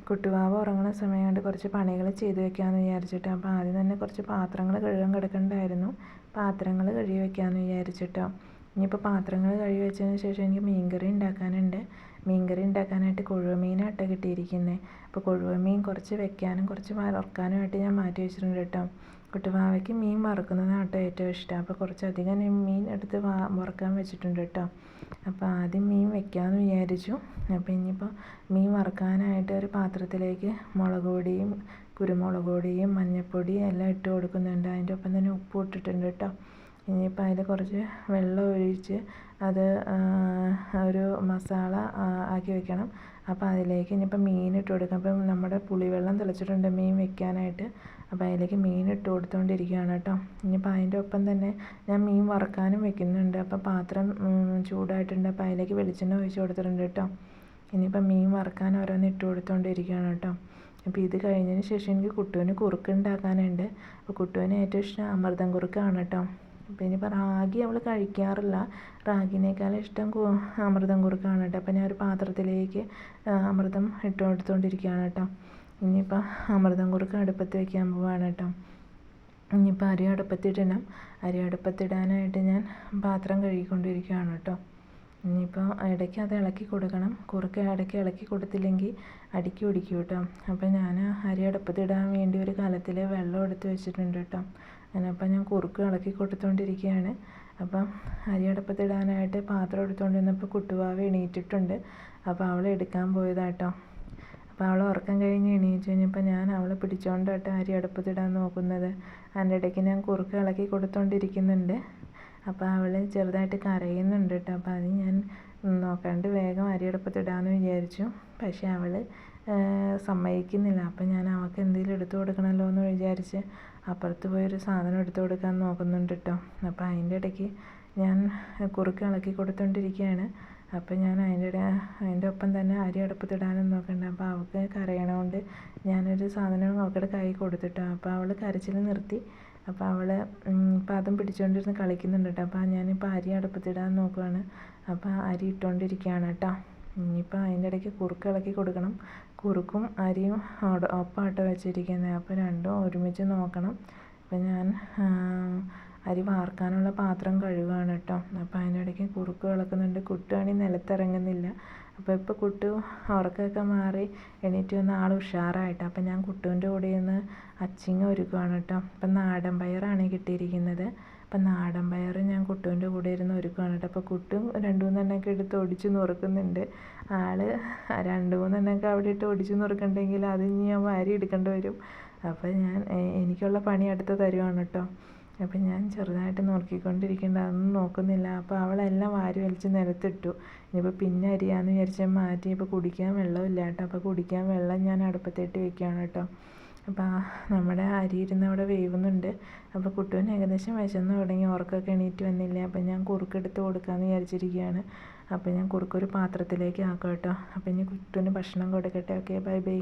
കുട്ടുവാവ ഉറങ്ങുന്ന സമയം കൊണ്ട് കുറച്ച് പണികൾ ചെയ്ത് വെക്കാമെന്ന് വിചാരിച്ചിട്ട്. അപ്പോൾ ആദ്യം തന്നെ കുറച്ച് പാത്രങ്ങൾ കഴുകാൻ കിടക്കണ്ടായിരുന്നു. പാത്രങ്ങൾ കഴുകി വെക്കാമെന്ന് വിചാരിച്ചിട്ടോ. ഇനിയിപ്പോൾ പാത്രങ്ങൾ കഴുകി വെച്ചതിന് ശേഷം എനിക്ക് മീൻകറി ഉണ്ടാക്കാനുണ്ട്. മീൻകറി ഉണ്ടാക്കാനായിട്ട് കൊഴുവ മീനാട്ടോ കിട്ടിയിരിക്കുന്നത്. അപ്പോൾ കൊഴുവ മീൻ കുറച്ച് വെക്കാനും കുറച്ച് വറുക്കാനുമായിട്ട് ഞാൻ മാറ്റി വെച്ചിട്ടുണ്ട് കേട്ടോ. കുട്ടുവാവയ്ക്ക് മീൻ വറുക്കുന്നതാണ് ഏറ്റവും ഇഷ്ടം. അപ്പോൾ കുറച്ചധികം മീൻ എടുത്ത് വറുക്കാൻ വെച്ചിട്ടുണ്ട് കേട്ടോ. അപ്പോൾ ആദ്യം മീൻ വെക്കാമെന്ന് വിചാരിച്ചു. അപ്പോൾ ഇനിയിപ്പോൾ മീൻ വറുക്കാനായിട്ട് ഒരു പാത്രത്തിലേക്ക് മുളക് പൊടിയും കുരുമുളക് പൊടിയും മഞ്ഞൾപ്പൊടിയും എല്ലാം ഇട്ട് കൊടുക്കുന്നുണ്ട്. അതിൻ്റെ ഒപ്പം തന്നെ ഉപ്പ് ഇട്ടിട്ടുണ്ട് കേട്ടോ. ഇനിയിപ്പോൾ അതിൽ കുറച്ച് വെള്ളം ഒഴിച്ച് അത് ഒരു മസാല ആക്കി വെക്കണം. അപ്പോൾ അതിലേക്ക് ഇനിയിപ്പോൾ മീൻ ഇട്ട് കൊടുക്കാം. അപ്പം നമ്മുടെ പുളിവെള്ളം തിളച്ചിട്ടുണ്ട് മീൻ വെക്കാനായിട്ട്. അപ്പോൾ അതിലേക്ക് മീൻ ഇട്ട് കൊടുത്തുകൊണ്ടിരിക്കുകയാണ് കേട്ടോ. ഇനിയിപ്പോൾ അതിൻ്റെ ഒപ്പം തന്നെ ഞാൻ മീൻ വറുക്കാനും വെക്കുന്നുണ്ട്. അപ്പോൾ പാത്രം ചൂടായിട്ടുണ്ട്. അപ്പോൾ അതിലേക്ക് വെളിച്ചെണ്ണ ഒഴിച്ച് കൊടുത്തിട്ടുണ്ട് കേട്ടോ. ഇനിയിപ്പോൾ മീൻ വറുക്കാൻ ഓരോന്ന് ഇട്ട് കൊടുത്തുകൊണ്ടിരിക്കുകയാണ് കേട്ടോ. അപ്പോൾ ഇത് കഴിഞ്ഞതിന് ശേഷം എനിക്ക് കുട്ടുവിന് കുറുക്ക് ഉണ്ടാക്കാനുണ്ട്. അപ്പോൾ കുട്ടുവിന് ഏറ്റവും ഇഷ്ടം അമൃതം കുറുക്കാണ് കേട്ടോ. അപ്പോൾ ഇനിയിപ്പോൾ റാഗി അവൾ കഴിക്കാറില്ല. റാഗിനേക്കാളും ഇഷ്ടം അമൃതം കുറുക്കാണ് കേട്ടോ. അപ്പോൾ ഞാൻ ഒരു പാത്രത്തിലേക്ക് അമൃതം ഇട്ട് കൊടുത്തുകൊണ്ടിരിക്കുകയാണ് കേട്ടോ. ഇനിയിപ്പോൾ അമൃതം കുറുക്ക് അടുപ്പത്ത് വയ്ക്കാൻ പോവാണ് കേട്ടോ. ഇനിയിപ്പോൾ അരി അടുപ്പത്തിടണം. അരി അടുപ്പത്തിടാനായിട്ട് ഞാൻ പാത്രം കഴുകിക്കൊണ്ടിരിക്കുകയാണ് കേട്ടോ. ഇനിയിപ്പോൾ ഇടയ്ക്ക് അത് ഇളക്കി കൊടുക്കണം. കുറുക്ക് ഇടയ്ക്ക് ഇളക്കി കൊടുത്തില്ലെങ്കിൽ അടിക്ക് പിടിക്കും കേട്ടോ. അപ്പോൾ ഞാൻ അരി അടുപ്പത്തിടാൻ വേണ്ടി ഒരു കലത്തിൽ വെള്ളം എടുത്ത് വെച്ചിട്ടുണ്ട് കേട്ടോ. അപ്പോൾ ഞാൻ കുറുക്ക് ഇളക്കി കൊടുത്തുകൊണ്ടിരിക്കുകയാണ്. അപ്പം അരി അടുപ്പത്തിടാനായിട്ട് പാത്രം എടുത്തുകൊണ്ടിരുന്നപ്പോൾ കുട്ടുവാവ എണീറ്റിട്ടുണ്ട്. അപ്പോൾ അവൾ എടുക്കാൻ പോയതാട്ടോ. അപ്പോൾ അവൾ ഉറക്കം കഴിഞ്ഞ് എണീറ്റ് കഴിഞ്ഞപ്പോൾ ഞാൻ അവളെ പിടിച്ചുകൊണ്ടാട്ടോ അരി അടുപ്പത്തിടാൻ നോക്കുന്നത്. അതിൻ്റെ ഇടയ്ക്ക് ഞാൻ കുറുക്ക് ഇളക്കി കൊടുത്തുകൊണ്ടിരിക്കുന്നുണ്ട്. അപ്പോൾ അവൾ ചെറുതായിട്ട് കരയുന്നുണ്ട് കേട്ടോ. അപ്പോൾ അത് ഞാൻ നോക്കാണ്ട് വേഗം അരി അടുപ്പത്തിടാമെന്ന് വിചാരിച്ചു. പക്ഷേ അവൾ സമ്മതിക്കുന്നില്ല. അപ്പോൾ ഞാൻ അവൾക്ക് എന്തെങ്കിലും എടുത്തു കൊടുക്കണമല്ലോ എന്ന് വിചാരിച്ച് അപ്പുറത്ത് പോയൊരു സാധനം എടുത്തു കൊടുക്കാൻ നോക്കുന്നുണ്ട് കേട്ടോ. അപ്പോൾ അതിൻ്റെ ഇടയ്ക്ക് ഞാൻ കുറുക്ക് ഇളക്കി കൊടുത്തുകൊണ്ടിരിക്കുകയാണ്. അപ്പോൾ ഞാൻ അതിൻ്റെ ഒപ്പം തന്നെ അരി അടുപ്പത്തിടാനും നോക്കുന്നുണ്ട്. അപ്പോൾ അവൾക്ക് കരയണതുകൊണ്ട് ഞാനൊരു സാധനം അവളുടെ കൈ കൊടുത്തിട്ടോ. അപ്പോൾ അവൾ കരച്ചിൽ നിർത്തി. അപ്പോൾ അവൾ ഇപ്പം അതും പിടിച്ചുകൊണ്ടിരുന്ന് കളിക്കുന്നുണ്ട് കേട്ടോ. അപ്പോൾ ഞാനിപ്പോൾ അരി അടുപ്പത്തിടാൻ നോക്കുകയാണ്. അപ്പോൾ അരി ഇട്ടുകൊണ്ടിരിക്കുകയാണ് കേട്ടോ. ഇനിയിപ്പോൾ അതിൻ്റെ ഇടയ്ക്ക് കുറുക്ക് ഇളക്കി കൊടുക്കണം. കുറുക്കും അരിയും ഒപ്പാട്ടോ വെച്ചിരിക്കുന്നത്. അപ്പോൾ രണ്ടും ഒരുമിച്ച് നോക്കണം. അപ്പോൾ ഞാൻ അരി വാർക്കാനുള്ള പാത്രം കഴുകുകയാണ് കേട്ടോ. അപ്പോൾ അതിൻ്റെ ഇടയ്ക്ക് കുറുക്ക് ഇളക്കുന്നുണ്ട്. കുട്ടുവാണെങ്കിൽ നിലത്തിറങ്ങുന്നില്ല. അപ്പോൾ ഇപ്പോൾ കുട്ടു ഉറക്കമൊക്കെ മാറി എണീറ്റ് വന്ന ആൾ ഉഷാറായിട്ട്. അപ്പം ഞാൻ കുട്ടുവിൻ്റെ കൂടെ നിന്ന് അച്ചിങ്ങ ഒരുക്കുകയാണ് കേട്ടോ. അപ്പം നാടൻ പയറാണ് കിട്ടിയിരിക്കുന്നത്. അപ്പം നാടൻ പയർ ഞാൻ കുട്ടുവിൻ്റെ കൂടെ ഇരുന്ന് ഒരുക്കുകയാണ് കേട്ടോ. അപ്പോൾ കുട്ടും 2-3 എണ്ണമൊക്കെ എടുത്ത് ഒടിച്ച് നുറുക്കുന്നുണ്ട്. ആൾ 2-3 എണ്ണമൊക്കെ അവിടെ ഇട്ട് ഒടിച്ച് നുറുക്കണ്ടെങ്കിൽ അത് ഇനി ഞാൻ വാരി എടുക്കേണ്ടി വരും. അപ്പോൾ ഞാൻ എനിക്കുള്ള പണി അടുത്ത് തരുവാണ് കേട്ടോ. അപ്പം ഞാൻ ചെറുതായിട്ട് നോക്കിക്കൊണ്ടിരിക്കേണ്ട അതൊന്നും നോക്കുന്നില്ല. അപ്പോൾ അവളെല്ലാം വാരി വലിച്ച് നിലത്തിട്ടു. ഇനിയിപ്പോൾ പിന്നെ അരിയാന്ന് വിചാരിച്ചാൽ മാറ്റി. ഇപ്പോൾ കുടിക്കാൻ വെള്ളമില്ല കേട്ടോ. അപ്പോൾ കുടിക്കാൻ വെള്ളം ഞാൻ അടുപ്പത്തേട്ട് വെക്കുകയാണ് കേട്ടോ. അപ്പോൾ നമ്മുടെ അരി ഇരുന്ന് അവിടെ വേവുന്നുണ്ട്. അപ്പോൾ കുട്ടുവിന് ഏകദേശം വിശന്ന് തുടങ്ങി. ഉറക്കമൊക്കെ എണീറ്റ് വന്നില്ല. അപ്പോൾ ഞാൻ കുറുക്കെടുത്ത് കൊടുക്കാമെന്ന് വിചാരിച്ചിരിക്കുകയാണ്. അപ്പോൾ ഞാൻ കുറുക്കൊരു പാത്രത്തിലേക്ക് ആക്കാം കേട്ടോ. അപ്പോൾ ഇനി കുട്ടുവിന് ഭക്ഷണം കൊടുക്കട്ടെ. Okay, bye bye.